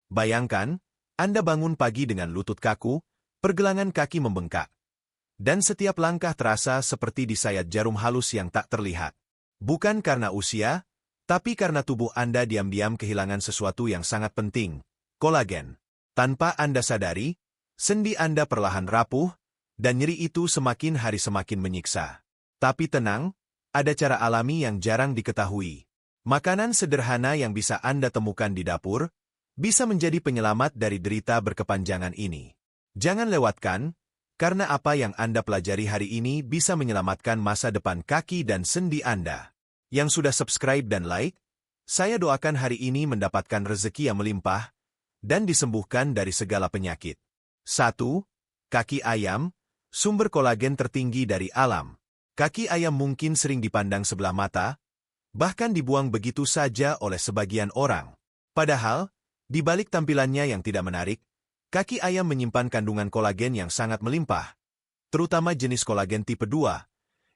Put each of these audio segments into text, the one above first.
Bayangkan, Anda bangun pagi dengan lutut kaku, pergelangan kaki membengkak. Dan setiap langkah terasa seperti disayat jarum halus yang tak terlihat. Bukan karena usia, tapi karena tubuh Anda diam-diam kehilangan sesuatu yang sangat penting, kolagen. Tanpa Anda sadari, sendi Anda perlahan rapuh, dan nyeri itu semakin hari semakin menyiksa. Tapi tenang, ada cara alami yang jarang diketahui. Makanan sederhana yang bisa Anda temukan di dapur, bisa menjadi penyelamat dari derita berkepanjangan ini. Jangan lewatkan, karena apa yang Anda pelajari hari ini bisa menyelamatkan masa depan kaki dan sendi Anda. Yang sudah subscribe dan like, saya doakan hari ini mendapatkan rezeki yang melimpah, dan disembuhkan dari segala penyakit. 1. Kaki ayam, sumber kolagen tertinggi dari alam. Kaki ayam mungkin sering dipandang sebelah mata, bahkan dibuang begitu saja oleh sebagian orang. Padahal, di balik tampilannya yang tidak menarik, kaki ayam menyimpan kandungan kolagen yang sangat melimpah, terutama jenis kolagen tipe 2,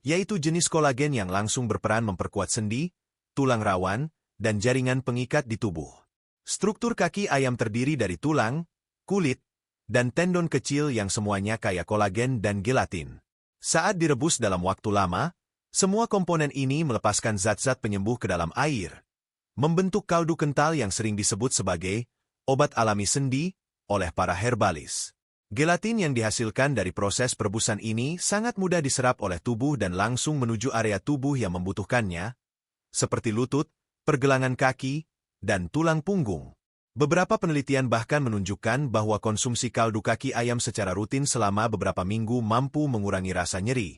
yaitu jenis kolagen yang langsung berperan memperkuat sendi, tulang rawan, dan jaringan pengikat di tubuh. Struktur kaki ayam terdiri dari tulang, kulit, dan tendon kecil yang semuanya kaya kolagen dan gelatin. Saat direbus dalam waktu lama, semua komponen ini melepaskan zat-zat penyembuh ke dalam air, membentuk kaldu kental yang sering disebut sebagai obat alami sendi oleh para herbalis. Gelatin yang dihasilkan dari proses perebusan ini sangat mudah diserap oleh tubuh dan langsung menuju area tubuh yang membutuhkannya, seperti lutut, pergelangan kaki, dan tulang punggung. Beberapa penelitian bahkan menunjukkan bahwa konsumsi kaldu kaki ayam secara rutin selama beberapa minggu mampu mengurangi rasa nyeri,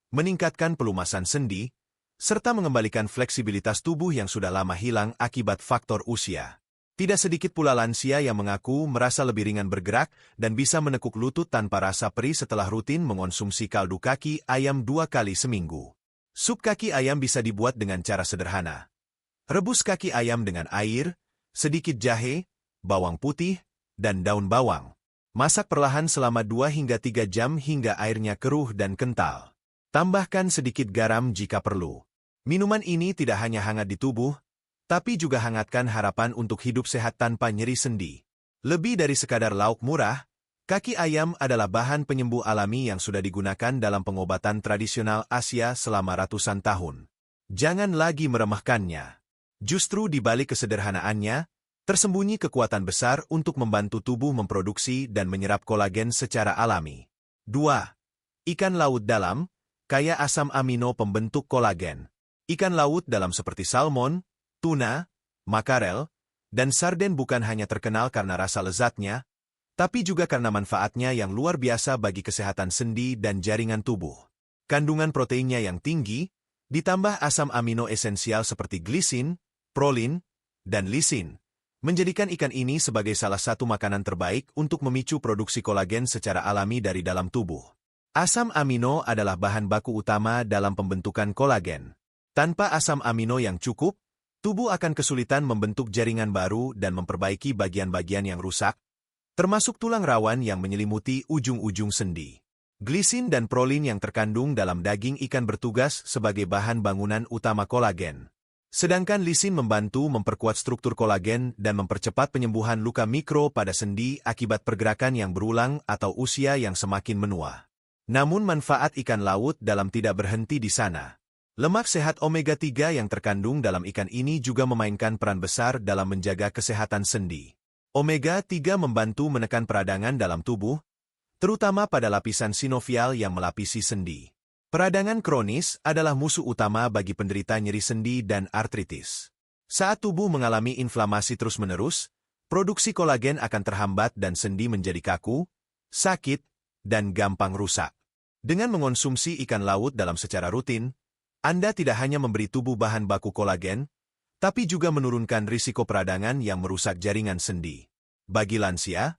meningkatkan pelumasan sendi, serta mengembalikan fleksibilitas tubuh yang sudah lama hilang akibat faktor usia. Tidak sedikit pula lansia yang mengaku merasa lebih ringan bergerak dan bisa menekuk lutut tanpa rasa perih setelah rutin mengonsumsi kaldu kaki ayam 2 kali seminggu. Sup kaki ayam bisa dibuat dengan cara sederhana. Rebus kaki ayam dengan air, sedikit jahe, bawang putih, dan daun bawang. Masak perlahan selama 2 hingga 3 jam hingga airnya keruh dan kental. Tambahkan sedikit garam jika perlu. Minuman ini tidak hanya hangat di tubuh, tapi juga hangatkan harapan untuk hidup sehat tanpa nyeri sendi. Lebih dari sekadar lauk murah, kaki ayam adalah bahan penyembuh alami yang sudah digunakan dalam pengobatan tradisional Asia selama ratusan tahun. Jangan lagi meremehkannya. Justru di balik kesederhanaannya, tersembunyi kekuatan besar untuk membantu tubuh memproduksi dan menyerap kolagen secara alami. 2. Ikan laut dalam, kaya asam amino pembentuk kolagen. Ikan laut dalam seperti salmon, tuna, makarel, dan sarden bukan hanya terkenal karena rasa lezatnya, tapi juga karena manfaatnya yang luar biasa bagi kesehatan sendi dan jaringan tubuh. Kandungan proteinnya yang tinggi, ditambah asam amino esensial seperti glisin, prolin, dan lisin, menjadikan ikan ini sebagai salah satu makanan terbaik untuk memicu produksi kolagen secara alami dari dalam tubuh. Asam amino adalah bahan baku utama dalam pembentukan kolagen. Tanpa asam amino yang cukup, tubuh akan kesulitan membentuk jaringan baru dan memperbaiki bagian-bagian yang rusak, termasuk tulang rawan yang menyelimuti ujung-ujung sendi. Glisin dan prolin yang terkandung dalam daging ikan bertugas sebagai bahan bangunan utama kolagen. Sedangkan lisin membantu memperkuat struktur kolagen dan mempercepat penyembuhan luka mikro pada sendi akibat pergerakan yang berulang atau usia yang semakin menua. Namun manfaat ikan laut dalam tidak berhenti di sana. Lemak sehat omega-3 yang terkandung dalam ikan ini juga memainkan peran besar dalam menjaga kesehatan sendi. Omega-3 membantu menekan peradangan dalam tubuh, terutama pada lapisan sinovial yang melapisi sendi. Peradangan kronis adalah musuh utama bagi penderita nyeri sendi dan artritis. Saat tubuh mengalami inflamasi terus-menerus, produksi kolagen akan terhambat dan sendi menjadi kaku, sakit, dan gampang rusak. Dengan mengonsumsi ikan laut dalam secara rutin, Anda tidak hanya memberi tubuh bahan baku kolagen, tapi juga menurunkan risiko peradangan yang merusak jaringan sendi. Bagi lansia,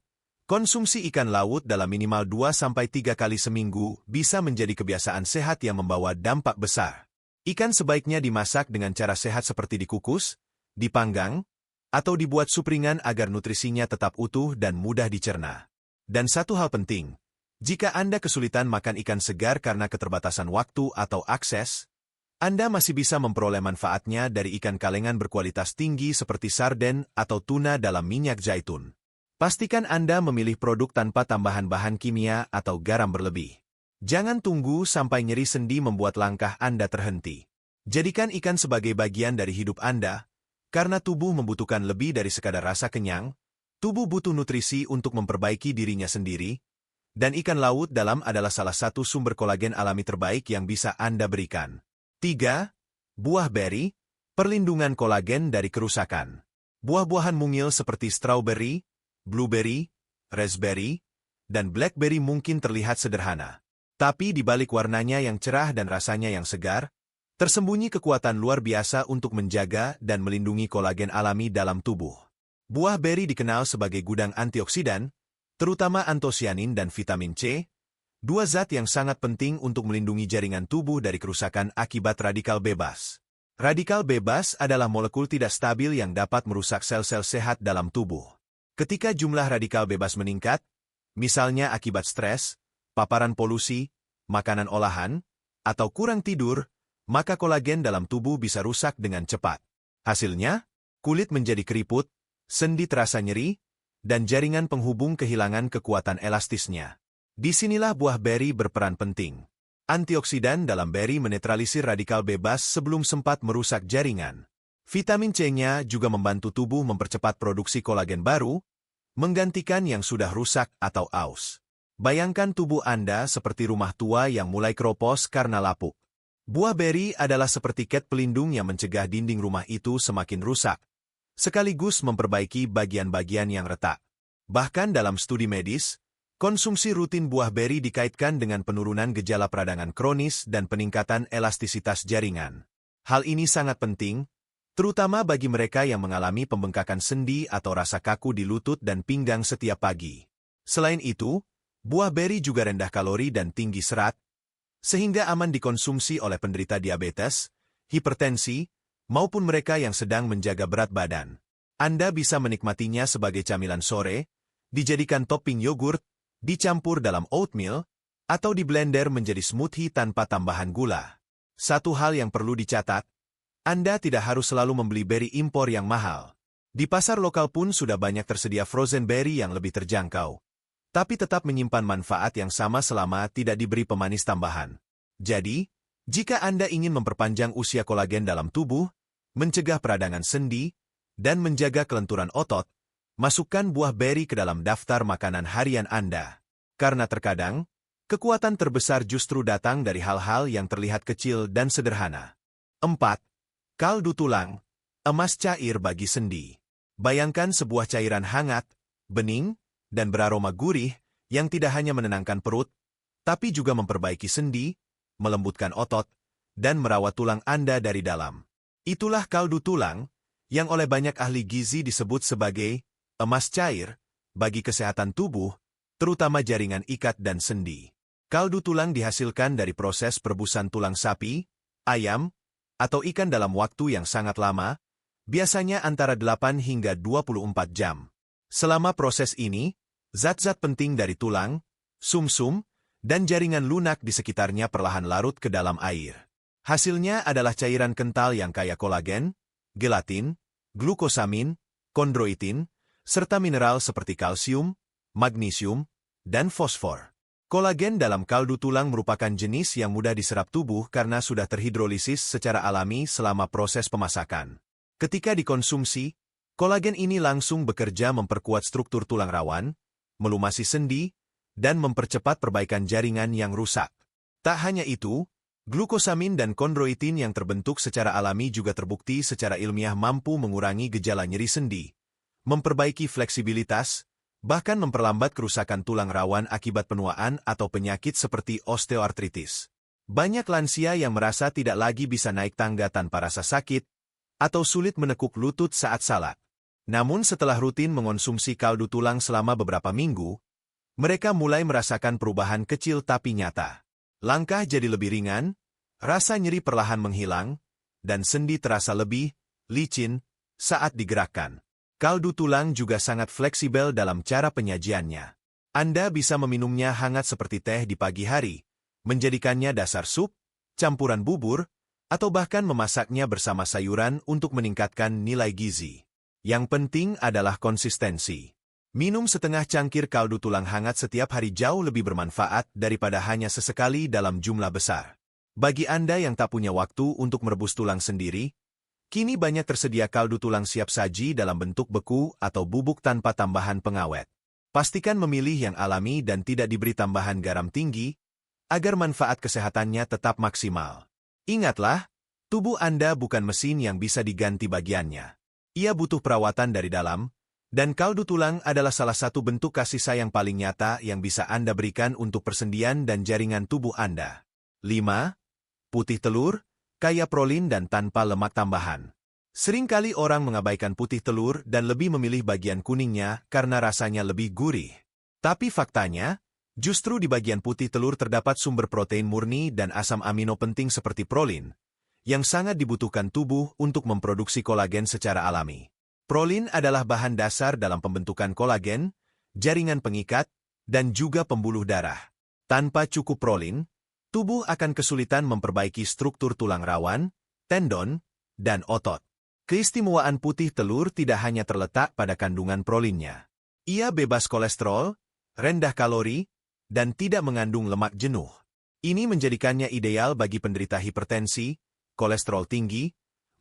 konsumsi ikan laut dalam minimal 2-3 kali seminggu bisa menjadi kebiasaan sehat yang membawa dampak besar. Ikan sebaiknya dimasak dengan cara sehat seperti dikukus, dipanggang, atau dibuat sup ringan agar nutrisinya tetap utuh dan mudah dicerna. Dan satu hal penting, jika Anda kesulitan makan ikan segar karena keterbatasan waktu atau akses, Anda masih bisa memperoleh manfaatnya dari ikan kalengan berkualitas tinggi seperti sarden atau tuna dalam minyak zaitun. Pastikan Anda memilih produk tanpa tambahan bahan kimia atau garam berlebih. Jangan tunggu sampai nyeri sendi membuat langkah Anda terhenti. Jadikan ikan sebagai bagian dari hidup Anda, karena tubuh membutuhkan lebih dari sekadar rasa kenyang. Tubuh butuh nutrisi untuk memperbaiki dirinya sendiri, dan ikan laut dalam adalah salah satu sumber kolagen alami terbaik yang bisa Anda berikan. 3. Buah beri, perlindungan kolagen dari kerusakan. Buah-buahan mungil seperti strawberry, blueberry, raspberry, dan blackberry mungkin terlihat sederhana. Tapi di balik warnanya yang cerah dan rasanya yang segar, tersembunyi kekuatan luar biasa untuk menjaga dan melindungi kolagen alami dalam tubuh. Buah beri dikenal sebagai gudang antioksidan, terutama antosianin dan vitamin C, dua zat yang sangat penting untuk melindungi jaringan tubuh dari kerusakan akibat radikal bebas. Radikal bebas adalah molekul tidak stabil yang dapat merusak sel-sel sehat dalam tubuh. Ketika jumlah radikal bebas meningkat, misalnya akibat stres, paparan polusi, makanan olahan, atau kurang tidur, maka kolagen dalam tubuh bisa rusak dengan cepat. Hasilnya, kulit menjadi keriput, sendi terasa nyeri, dan jaringan penghubung kehilangan kekuatan elastisnya. Disinilah buah beri berperan penting. Antioksidan dalam beri menetralisir radikal bebas sebelum sempat merusak jaringan. Vitamin C-nya juga membantu tubuh mempercepat produksi kolagen baru, menggantikan yang sudah rusak atau aus. Bayangkan tubuh Anda seperti rumah tua yang mulai keropos karena lapuk. Buah beri adalah seperti cat pelindung yang mencegah dinding rumah itu semakin rusak, sekaligus memperbaiki bagian-bagian yang retak. Bahkan dalam studi medis, konsumsi rutin buah beri dikaitkan dengan penurunan gejala peradangan kronis dan peningkatan elastisitas jaringan. Hal ini sangat penting, terutama bagi mereka yang mengalami pembengkakan sendi atau rasa kaku di lutut dan pinggang setiap pagi. Selain itu, buah beri juga rendah kalori dan tinggi serat, sehingga aman dikonsumsi oleh penderita diabetes, hipertensi, maupun mereka yang sedang menjaga berat badan. Anda bisa menikmatinya sebagai camilan sore, dijadikan topping yogurt, dicampur dalam oatmeal, atau diblender menjadi smoothie tanpa tambahan gula. Satu hal yang perlu dicatat, Anda tidak harus selalu membeli beri impor yang mahal. Di pasar lokal pun sudah banyak tersedia frozen berry yang lebih terjangkau, tapi tetap menyimpan manfaat yang sama selama tidak diberi pemanis tambahan. Jadi, jika Anda ingin memperpanjang usia kolagen dalam tubuh, mencegah peradangan sendi, dan menjaga kelenturan otot, masukkan buah beri ke dalam daftar makanan harian Anda. Karena terkadang, kekuatan terbesar justru datang dari hal-hal yang terlihat kecil dan sederhana. 4. Kaldu tulang, emas cair bagi sendi. Bayangkan sebuah cairan hangat, bening, dan beraroma gurih yang tidak hanya menenangkan perut, tapi juga memperbaiki sendi, melembutkan otot, dan merawat tulang Anda dari dalam. Itulah kaldu tulang, yang oleh banyak ahli gizi disebut sebagai emas cair bagi kesehatan tubuh, terutama jaringan ikat dan sendi. Kaldu tulang dihasilkan dari proses perebusan tulang sapi, ayam, atau ikan dalam waktu yang sangat lama, biasanya antara 8 hingga 24 jam. Selama proses ini, zat-zat penting dari tulang, sumsum, dan jaringan lunak di sekitarnya perlahan larut ke dalam air. Hasilnya adalah cairan kental yang kaya kolagen, gelatin, glukosamin, kondroitin, serta mineral seperti kalsium, magnesium, dan fosfor. Kolagen dalam kaldu tulang merupakan jenis yang mudah diserap tubuh karena sudah terhidrolisis secara alami selama proses pemasakan. Ketika dikonsumsi, kolagen ini langsung bekerja memperkuat struktur tulang rawan, melumasi sendi, dan mempercepat perbaikan jaringan yang rusak. Tak hanya itu, glukosamin dan kondroitin yang terbentuk secara alami juga terbukti secara ilmiah mampu mengurangi gejala nyeri sendi, memperbaiki fleksibilitas, bahkan memperlambat kerusakan tulang rawan akibat penuaan atau penyakit seperti osteoartritis. Banyak lansia yang merasa tidak lagi bisa naik tangga tanpa rasa sakit, atau sulit menekuk lutut saat salat. Namun setelah rutin mengonsumsi kaldu tulang selama beberapa minggu, mereka mulai merasakan perubahan kecil tapi nyata. Langkah jadi lebih ringan, rasa nyeri perlahan menghilang, dan sendi terasa lebih licin saat digerakkan. Kaldu tulang juga sangat fleksibel dalam cara penyajiannya. Anda bisa meminumnya hangat seperti teh di pagi hari, menjadikannya dasar sup, campuran bubur, atau bahkan memasaknya bersama sayuran untuk meningkatkan nilai gizi. Yang penting adalah konsistensi. Minum setengah cangkir kaldu tulang hangat setiap hari jauh lebih bermanfaat daripada hanya sesekali dalam jumlah besar. Bagi Anda yang tak punya waktu untuk merebus tulang sendiri, kini banyak tersedia kaldu tulang siap saji dalam bentuk beku atau bubuk tanpa tambahan pengawet. Pastikan memilih yang alami dan tidak diberi tambahan garam tinggi, agar manfaat kesehatannya tetap maksimal. Ingatlah, tubuh Anda bukan mesin yang bisa diganti bagiannya. Ia butuh perawatan dari dalam, dan kaldu tulang adalah salah satu bentuk kasih sayang paling nyata yang bisa Anda berikan untuk persendian dan jaringan tubuh Anda. 5. Putih telur, kaya prolin dan tanpa lemak tambahan. Seringkali orang mengabaikan putih telur dan lebih memilih bagian kuningnya karena rasanya lebih gurih. Tapi faktanya, justru di bagian putih telur terdapat sumber protein murni dan asam amino penting seperti prolin, yang sangat dibutuhkan tubuh untuk memproduksi kolagen secara alami. Prolin adalah bahan dasar dalam pembentukan kolagen, jaringan pengikat, dan juga pembuluh darah. Tanpa cukup prolin, tubuh akan kesulitan memperbaiki struktur tulang rawan, tendon, dan otot. Keistimewaan putih telur tidak hanya terletak pada kandungan prolinnya. Ia bebas kolesterol, rendah kalori, dan tidak mengandung lemak jenuh. Ini menjadikannya ideal bagi penderita hipertensi, kolesterol tinggi,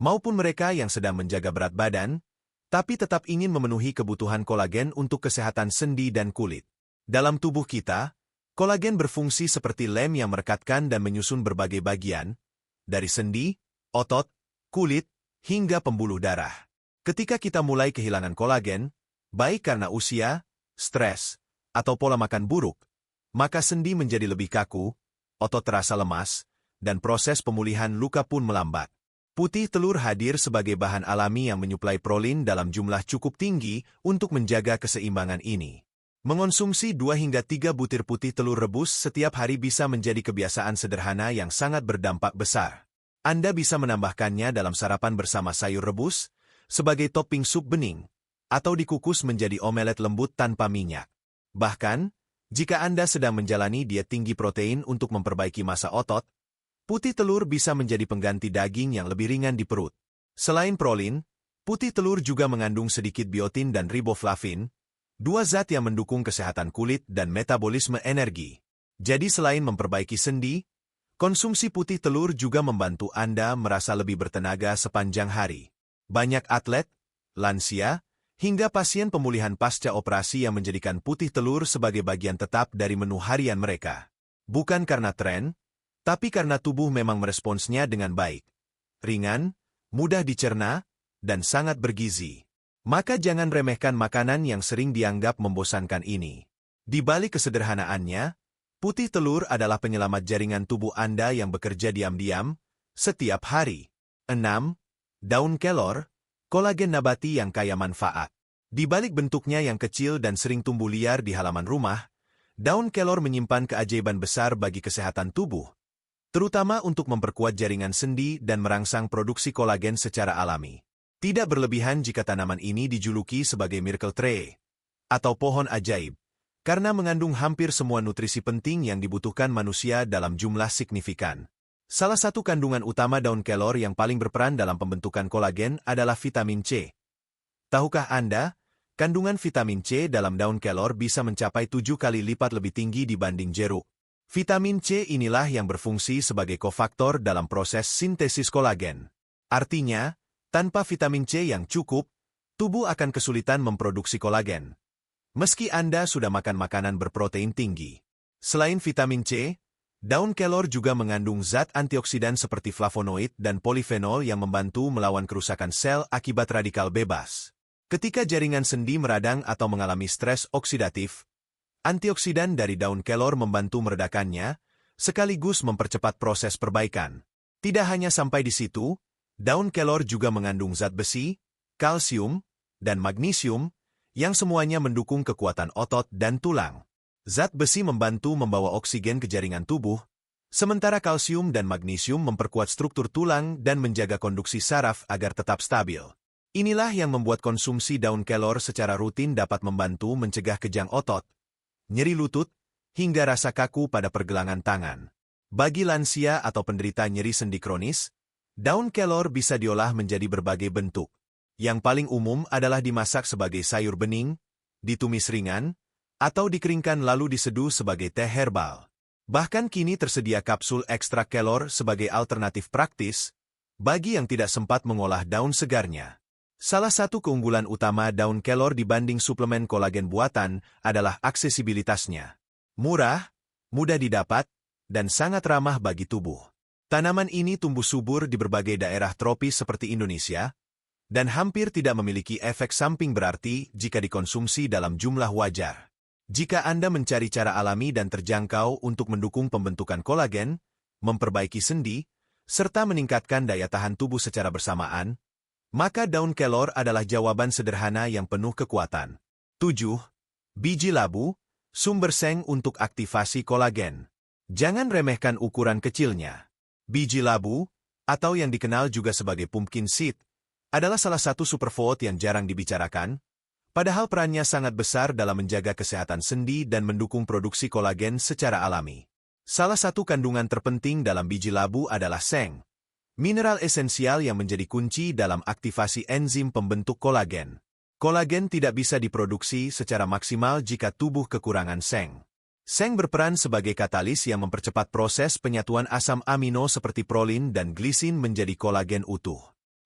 maupun mereka yang sedang menjaga berat badan, tapi tetap ingin memenuhi kebutuhan kolagen untuk kesehatan sendi dan kulit. Dalam tubuh kita, kolagen berfungsi seperti lem yang merekatkan dan menyusun berbagai bagian, dari sendi, otot, kulit, hingga pembuluh darah. Ketika kita mulai kehilangan kolagen, baik karena usia, stres, atau pola makan buruk, maka sendi menjadi lebih kaku, otot terasa lemas, dan proses pemulihan luka pun melambat. Putih telur hadir sebagai bahan alami yang menyuplai prolin dalam jumlah cukup tinggi untuk menjaga keseimbangan ini. Mengonsumsi 2 hingga 3 butir putih telur rebus setiap hari bisa menjadi kebiasaan sederhana yang sangat berdampak besar. Anda bisa menambahkannya dalam sarapan bersama sayur rebus, sebagai topping sup bening, atau dikukus menjadi omelet lembut tanpa minyak. Bahkan, jika Anda sedang menjalani diet tinggi protein untuk memperbaiki massa otot, putih telur bisa menjadi pengganti daging yang lebih ringan di perut. Selain prolin, putih telur juga mengandung sedikit biotin dan riboflavin, 2 zat yang mendukung kesehatan kulit dan metabolisme energi. Jadi selain memperbaiki sendi, konsumsi putih telur juga membantu Anda merasa lebih bertenaga sepanjang hari. Banyak atlet, lansia, hingga pasien pemulihan pasca operasi yang menjadikan putih telur sebagai bagian tetap dari menu harian mereka. Bukan karena tren, tapi karena tubuh memang meresponsnya dengan baik. Ringan, mudah dicerna, dan sangat bergizi. Maka jangan remehkan makanan yang sering dianggap membosankan ini. Di balik kesederhanaannya, putih telur adalah penyelamat jaringan tubuh Anda yang bekerja diam-diam, setiap hari. 6. Daun kelor, kolagen nabati yang kaya manfaat. Di balik bentuknya yang kecil dan sering tumbuh liar di halaman rumah, daun kelor menyimpan keajaiban besar bagi kesehatan tubuh, terutama untuk memperkuat jaringan sendi dan merangsang produksi kolagen secara alami. Tidak berlebihan jika tanaman ini dijuluki sebagai miracle tree, atau pohon ajaib, karena mengandung hampir semua nutrisi penting yang dibutuhkan manusia dalam jumlah signifikan. Salah satu kandungan utama daun kelor yang paling berperan dalam pembentukan kolagen adalah vitamin C. Tahukah Anda, kandungan vitamin C dalam daun kelor bisa mencapai 7 kali lipat lebih tinggi dibanding jeruk. Vitamin C inilah yang berfungsi sebagai kofaktor dalam proses sintesis kolagen. Artinya, tanpa vitamin C yang cukup, tubuh akan kesulitan memproduksi kolagen. Meski Anda sudah makan makanan berprotein tinggi. Selain vitamin C, daun kelor juga mengandung zat antioksidan seperti flavonoid dan polifenol yang membantu melawan kerusakan sel akibat radikal bebas. Ketika jaringan sendi meradang atau mengalami stres oksidatif, antioksidan dari daun kelor membantu meredakannya, sekaligus mempercepat proses perbaikan. Tidak hanya sampai di situ, daun kelor juga mengandung zat besi, kalsium, dan magnesium, yang semuanya mendukung kekuatan otot dan tulang. Zat besi membantu membawa oksigen ke jaringan tubuh, sementara kalsium dan magnesium memperkuat struktur tulang dan menjaga konduksi saraf agar tetap stabil. Inilah yang membuat konsumsi daun kelor secara rutin dapat membantu mencegah kejang otot, nyeri lutut, hingga rasa kaku pada pergelangan tangan. Bagi lansia atau penderita nyeri sendi kronis, daun kelor bisa diolah menjadi berbagai bentuk. Yang paling umum adalah dimasak sebagai sayur bening, ditumis ringan, atau dikeringkan lalu diseduh sebagai teh herbal. Bahkan kini tersedia kapsul ekstrak kelor sebagai alternatif praktis bagi yang tidak sempat mengolah daun segarnya. Salah satu keunggulan utama daun kelor dibanding suplemen kolagen buatan adalah aksesibilitasnya. Murah, mudah didapat, dan sangat ramah bagi tubuh. Tanaman ini tumbuh subur di berbagai daerah tropis seperti Indonesia, dan hampir tidak memiliki efek samping berarti jika dikonsumsi dalam jumlah wajar. Jika Anda mencari cara alami dan terjangkau untuk mendukung pembentukan kolagen, memperbaiki sendi, serta meningkatkan daya tahan tubuh secara bersamaan, maka daun kelor adalah jawaban sederhana yang penuh kekuatan. 7. Biji labu, sumber seng untuk aktivasi kolagen. Jangan remehkan ukuran kecilnya. Biji labu, atau yang dikenal juga sebagai pumpkin seed, adalah salah satu superfood yang jarang dibicarakan, padahal perannya sangat besar dalam menjaga kesehatan sendi dan mendukung produksi kolagen secara alami. Salah satu kandungan terpenting dalam biji labu adalah seng, mineral esensial yang menjadi kunci dalam aktivasi enzim pembentuk kolagen. Kolagen tidak bisa diproduksi secara maksimal jika tubuh kekurangan seng. Seng berperan sebagai katalis yang mempercepat proses penyatuan asam amino seperti prolin dan glisin menjadi kolagen utuh.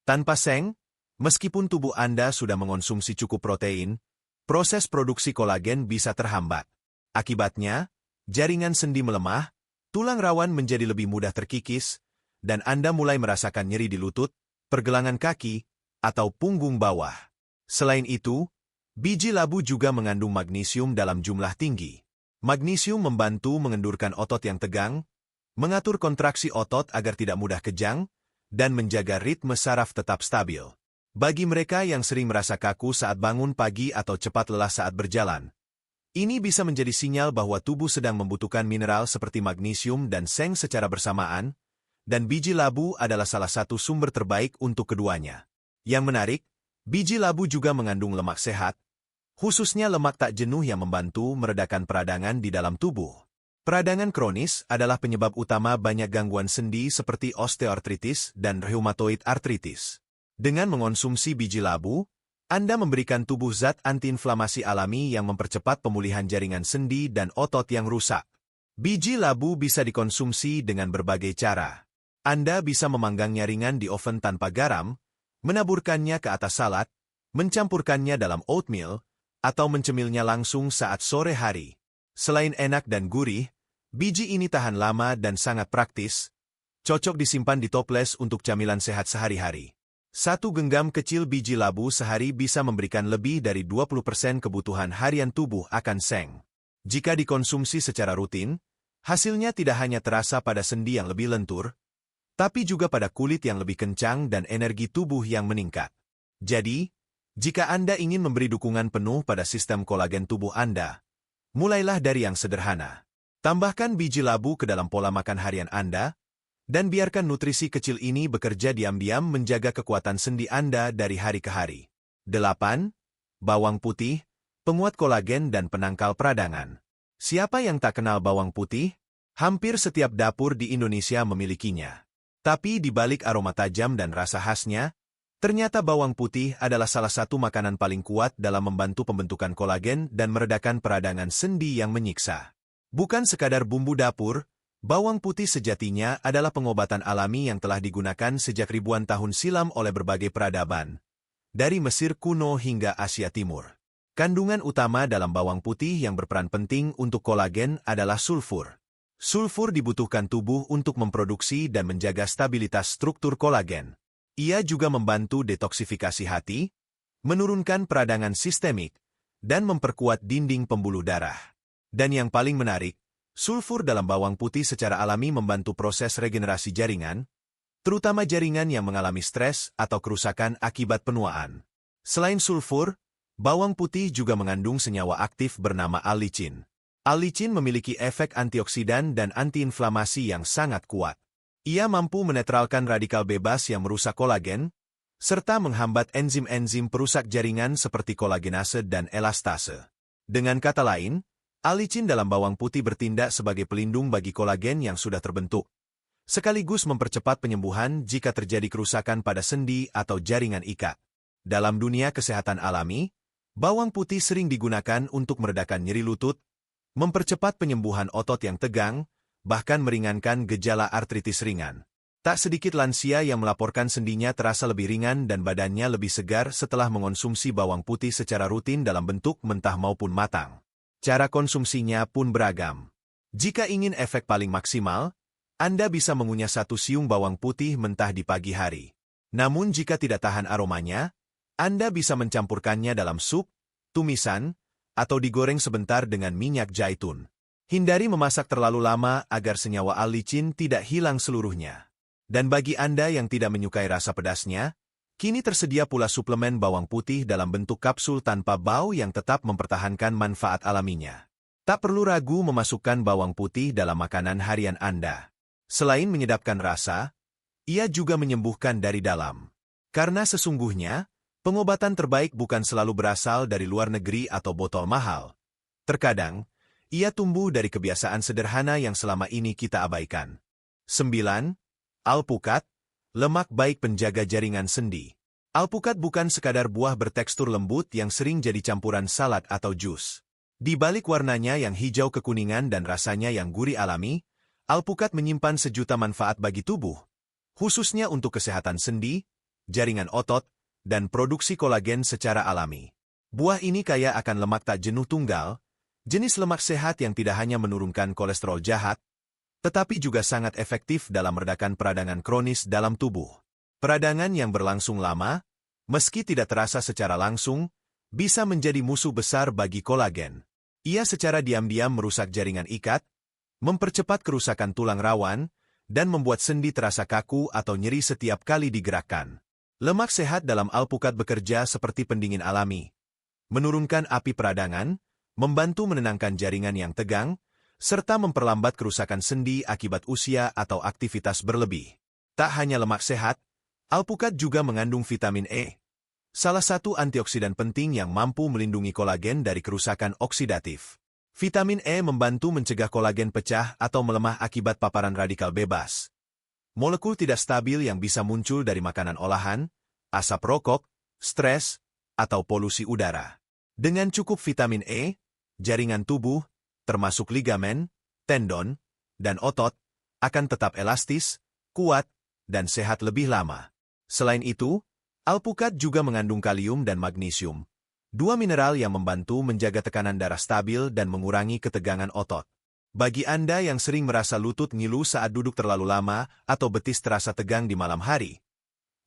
Tanpa seng, meskipun tubuh Anda sudah mengonsumsi cukup protein, proses produksi kolagen bisa terhambat. Akibatnya, jaringan sendi melemah, tulang rawan menjadi lebih mudah terkikis, dan Anda mulai merasakan nyeri di lutut, pergelangan kaki, atau punggung bawah. Selain itu, biji labu juga mengandung magnesium dalam jumlah tinggi. Magnesium membantu mengendurkan otot yang tegang, mengatur kontraksi otot agar tidak mudah kejang, dan menjaga ritme saraf tetap stabil. Bagi mereka yang sering merasa kaku saat bangun pagi atau cepat lelah saat berjalan, ini bisa menjadi sinyal bahwa tubuh sedang membutuhkan mineral seperti magnesium dan seng secara bersamaan, dan biji labu adalah salah satu sumber terbaik untuk keduanya. Yang menarik, biji labu juga mengandung lemak sehat, khususnya lemak tak jenuh yang membantu meredakan peradangan di dalam tubuh. Peradangan kronis adalah penyebab utama banyak gangguan sendi seperti osteoartritis dan rheumatoid arthritis. Dengan mengonsumsi biji labu, Anda memberikan tubuh zat antiinflamasi alami yang mempercepat pemulihan jaringan sendi dan otot yang rusak. Biji labu bisa dikonsumsi dengan berbagai cara. Anda bisa memanggangnya ringan di oven tanpa garam, menaburkannya ke atas salad, mencampurkannya dalam oatmeal, atau mencemilnya langsung saat sore hari. Selain enak dan gurih, biji ini tahan lama dan sangat praktis, cocok disimpan di toples untuk camilan sehat sehari-hari. Satu genggam kecil biji labu sehari bisa memberikan lebih dari 20% kebutuhan harian tubuh akan seng. Jika dikonsumsi secara rutin, hasilnya tidak hanya terasa pada sendi yang lebih lentur, tapi juga pada kulit yang lebih kencang dan energi tubuh yang meningkat. Jadi, jika Anda ingin memberi dukungan penuh pada sistem kolagen tubuh Anda, mulailah dari yang sederhana. Tambahkan biji labu ke dalam pola makan harian Anda, dan biarkan nutrisi kecil ini bekerja diam-diam menjaga kekuatan sendi Anda dari hari ke hari. 8. Bawang putih, penguat kolagen dan penangkal peradangan. Siapa yang tak kenal bawang putih? Hampir setiap dapur di Indonesia memilikinya. Tapi di balik aroma tajam dan rasa khasnya, ternyata bawang putih adalah salah satu makanan paling kuat dalam membantu pembentukan kolagen dan meredakan peradangan sendi yang menyiksa. Bukan sekadar bumbu dapur, bawang putih sejatinya adalah pengobatan alami yang telah digunakan sejak ribuan tahun silam oleh berbagai peradaban, dari Mesir kuno hingga Asia Timur. Kandungan utama dalam bawang putih yang berperan penting untuk kolagen adalah sulfur. Sulfur dibutuhkan tubuh untuk memproduksi dan menjaga stabilitas struktur kolagen. Ia juga membantu detoksifikasi hati, menurunkan peradangan sistemik, dan memperkuat dinding pembuluh darah. Dan yang paling menarik, sulfur dalam bawang putih secara alami membantu proses regenerasi jaringan, terutama jaringan yang mengalami stres atau kerusakan akibat penuaan. Selain sulfur, bawang putih juga mengandung senyawa aktif bernama allicin. Allicin memiliki efek antioksidan dan antiinflamasi yang sangat kuat. Ia mampu menetralkan radikal bebas yang merusak kolagen, serta menghambat enzim-enzim perusak jaringan seperti kolagenase dan elastase. Dengan kata lain, allicin dalam bawang putih bertindak sebagai pelindung bagi kolagen yang sudah terbentuk, sekaligus mempercepat penyembuhan jika terjadi kerusakan pada sendi atau jaringan ikat. Dalam dunia kesehatan alami, Bawang putih sering digunakan untuk meredakan nyeri lutut, mempercepat penyembuhan otot yang tegang, bahkan meringankan gejala artritis ringan. Tak sedikit lansia yang melaporkan sendinya terasa lebih ringan dan badannya lebih segar setelah mengonsumsi bawang putih secara rutin dalam bentuk mentah maupun matang. Cara konsumsinya pun beragam. Jika ingin efek paling maksimal, Anda bisa mengunyah 1 siung bawang putih mentah di pagi hari. Namun jika tidak tahan aromanya, Anda bisa mencampurkannya dalam sup, tumisan, atau digoreng sebentar dengan minyak zaitun. Hindari memasak terlalu lama agar senyawa allicin tidak hilang seluruhnya. Dan bagi Anda yang tidak menyukai rasa pedasnya, kini tersedia pula suplemen bawang putih dalam bentuk kapsul tanpa bau yang tetap mempertahankan manfaat alaminya. Tak perlu ragu memasukkan bawang putih dalam makanan harian Anda. Selain menyedapkan rasa, ia juga menyembuhkan dari dalam. Karena sesungguhnya, pengobatan terbaik bukan selalu berasal dari luar negeri atau botol mahal. Terkadang, ia tumbuh dari kebiasaan sederhana yang selama ini kita abaikan. 9. Alpukat, lemak baik penjaga jaringan sendi. Alpukat bukan sekadar buah bertekstur lembut yang sering jadi campuran salad atau jus. Di balik warnanya yang hijau kekuningan dan rasanya yang gurih alami, alpukat menyimpan sejuta manfaat bagi tubuh, khususnya untuk kesehatan sendi, jaringan otot, dan produksi kolagen secara alami. Buah ini kaya akan lemak tak jenuh tunggal, jenis lemak sehat yang tidak hanya menurunkan kolesterol jahat, tetapi juga sangat efektif dalam meredakan peradangan kronis dalam tubuh. Peradangan yang berlangsung lama, meski tidak terasa secara langsung, bisa menjadi musuh besar bagi kolagen. Ia secara diam-diam merusak jaringan ikat, mempercepat kerusakan tulang rawan, dan membuat sendi terasa kaku atau nyeri setiap kali digerakkan. Lemak sehat dalam alpukat bekerja seperti pendingin alami, menurunkan api peradangan, membantu menenangkan jaringan yang tegang, serta memperlambat kerusakan sendi akibat usia atau aktivitas berlebih. Tak hanya lemak sehat, alpukat juga mengandung vitamin E, salah satu antioksidan penting yang mampu melindungi kolagen dari kerusakan oksidatif. Vitamin E membantu mencegah kolagen pecah atau melemah akibat paparan radikal bebas. Molekul tidak stabil yang bisa muncul dari makanan olahan, asap rokok, stres, atau polusi udara. Dengan cukup vitamin E, jaringan tubuh, termasuk ligamen, tendon, dan otot, akan tetap elastis, kuat, dan sehat lebih lama. Selain itu, alpukat juga mengandung kalium dan magnesium, 2 mineral yang membantu menjaga tekanan darah stabil dan mengurangi ketegangan otot. Bagi Anda yang sering merasa lutut ngilu saat duduk terlalu lama atau betis terasa tegang di malam hari,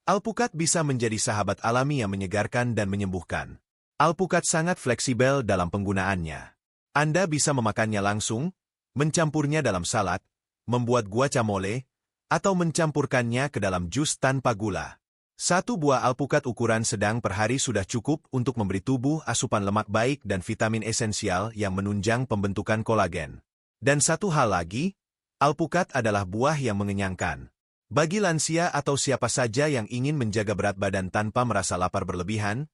alpukat bisa menjadi sahabat alami yang menyegarkan dan menyembuhkan. Alpukat sangat fleksibel dalam penggunaannya. Anda bisa memakannya langsung, mencampurnya dalam salad, membuat guacamole, atau mencampurkannya ke dalam jus tanpa gula. 1 buah alpukat ukuran sedang per hari sudah cukup untuk memberi tubuh asupan lemak baik dan vitamin esensial yang menunjang pembentukan kolagen. Dan satu hal lagi, alpukat adalah buah yang mengenyangkan. Bagi lansia atau siapa saja yang ingin menjaga berat badan tanpa merasa lapar berlebihan,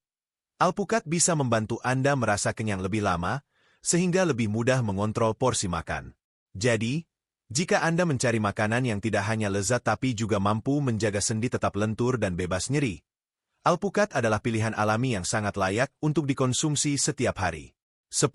alpukat bisa membantu Anda merasa kenyang lebih lama, sehingga lebih mudah mengontrol porsi makan. Jadi, jika Anda mencari makanan yang tidak hanya lezat tapi juga mampu menjaga sendi tetap lentur dan bebas nyeri, alpukat adalah pilihan alami yang sangat layak untuk dikonsumsi setiap hari. 10.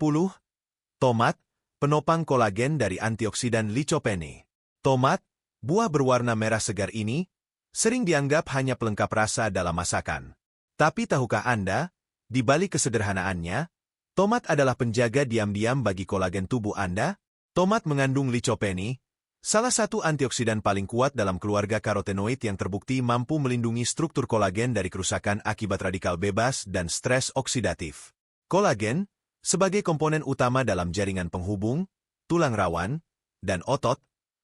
Tomat, penopang kolagen dari antioksidan lycopene. Tomat, buah berwarna merah segar ini, sering dianggap hanya pelengkap rasa dalam masakan. Tapi tahukah Anda, di balik kesederhanaannya, tomat adalah penjaga diam-diam bagi kolagen tubuh Anda? Tomat mengandung lycopene, salah satu antioksidan paling kuat dalam keluarga karotenoid yang terbukti mampu melindungi struktur kolagen dari kerusakan akibat radikal bebas dan stres oksidatif. Kolagen, sebagai komponen utama dalam jaringan penghubung, tulang rawan, dan otot,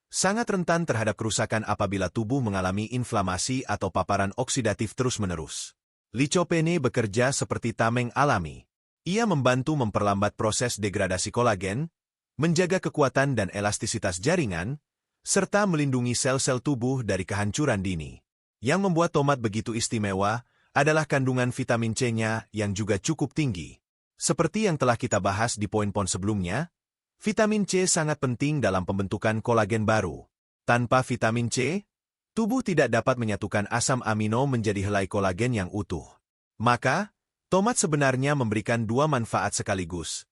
sangat rentan terhadap kerusakan apabila tubuh mengalami inflamasi atau paparan oksidatif terus-menerus. Lycopene bekerja seperti tameng alami. Ia membantu memperlambat proses degradasi kolagen, menjaga kekuatan dan elastisitas jaringan, serta melindungi sel-sel tubuh dari kehancuran dini. Yang membuat tomat begitu istimewa adalah kandungan vitamin C-nya yang juga cukup tinggi. Seperti yang telah kita bahas di poin-poin sebelumnya, vitamin C sangat penting dalam pembentukan kolagen baru. Tanpa vitamin C, tubuh tidak dapat menyatukan asam amino menjadi helai kolagen yang utuh. Maka, Tomat sebenarnya memberikan dua manfaat sekaligus.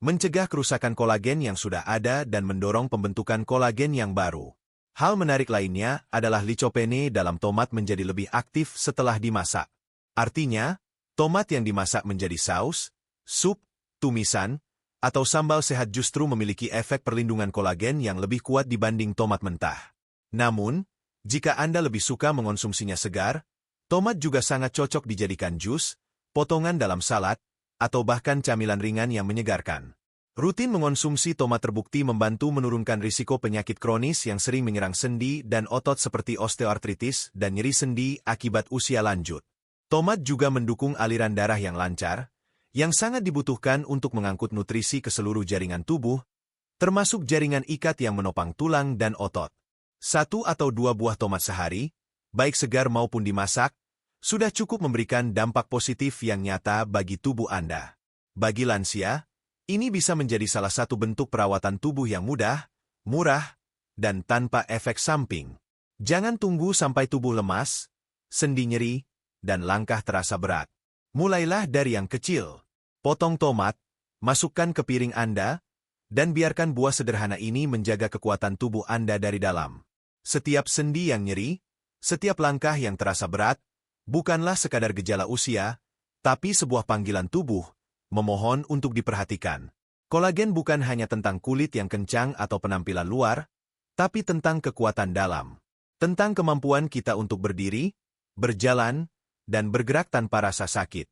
Mencegah kerusakan kolagen yang sudah ada dan mendorong pembentukan kolagen yang baru. Hal menarik lainnya adalah licopene dalam tomat menjadi lebih aktif setelah dimasak. Artinya, tomat yang dimasak menjadi saus, sup, tumisan, atau sambal sehat justru memiliki efek perlindungan kolagen yang lebih kuat dibanding tomat mentah. Namun, jika Anda lebih suka mengonsumsinya segar, tomat juga sangat cocok dijadikan jus, potongan dalam salad, atau bahkan camilan ringan yang menyegarkan. Rutin mengonsumsi tomat terbukti membantu menurunkan risiko penyakit kronis yang sering menyerang sendi dan otot seperti osteoartritis dan nyeri sendi akibat usia lanjut. Tomat juga mendukung aliran darah yang lancar, yang sangat dibutuhkan untuk mengangkut nutrisi ke seluruh jaringan tubuh, termasuk jaringan ikat yang menopang tulang dan otot. 1 atau 2 buah tomat sehari, baik segar maupun dimasak, sudah cukup memberikan dampak positif yang nyata bagi tubuh Anda. Bagi lansia, ini bisa menjadi salah satu bentuk perawatan tubuh yang mudah, murah, dan tanpa efek samping. Jangan tunggu sampai tubuh lemas, sendi nyeri, dan langkah terasa berat. Mulailah dari yang kecil. Potong tomat, masukkan ke piring Anda, dan biarkan buah sederhana ini menjaga kekuatan tubuh Anda dari dalam. Setiap sendi yang nyeri, setiap langkah yang terasa berat, bukanlah sekadar gejala usia, tapi sebuah panggilan tubuh, memohon untuk diperhatikan. Kolagen bukan hanya tentang kulit yang kencang atau penampilan luar, tapi tentang kekuatan dalam. Tentang kemampuan kita untuk berdiri, berjalan, dan bergerak tanpa rasa sakit.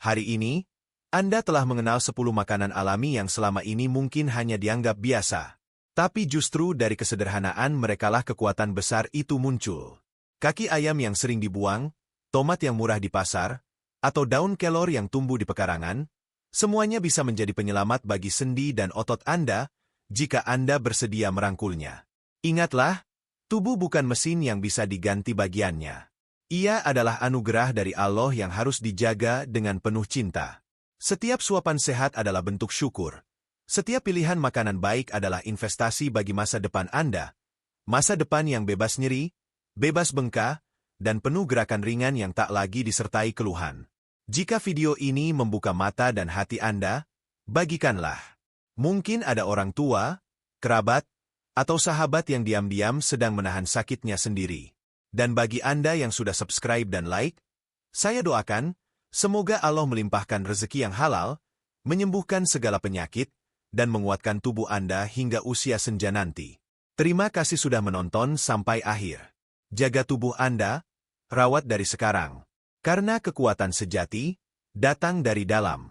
Hari ini, Anda telah mengenal 10 makanan alami yang selama ini mungkin hanya dianggap biasa. Tapi justru dari kesederhanaan merekalah kekuatan besar itu muncul. Kaki ayam yang sering dibuang, tomat yang murah di pasar, atau daun kelor yang tumbuh di pekarangan, semuanya bisa menjadi penyelamat bagi sendi dan otot Anda jika Anda bersedia merangkulnya. Ingatlah, tubuh bukan mesin yang bisa diganti bagiannya. Ia adalah anugerah dari Allah yang harus dijaga dengan penuh cinta. Setiap suapan sehat adalah bentuk syukur. Setiap pilihan makanan baik adalah investasi bagi masa depan Anda. Masa depan yang bebas nyeri, bebas bengkak, dan penuh gerakan ringan yang tak lagi disertai keluhan. Jika video ini membuka mata dan hati Anda, bagikanlah. Mungkin ada orang tua, kerabat, atau sahabat yang diam-diam sedang menahan sakitnya sendiri. Dan bagi Anda yang sudah subscribe dan like, saya doakan, semoga Allah melimpahkan rezeki yang halal, menyembuhkan segala penyakit, dan menguatkan tubuh Anda hingga usia senja nanti. Terima kasih sudah menonton sampai akhir. Jaga tubuh Anda, rawat dari sekarang. Karena kekuatan sejati, datang dari dalam.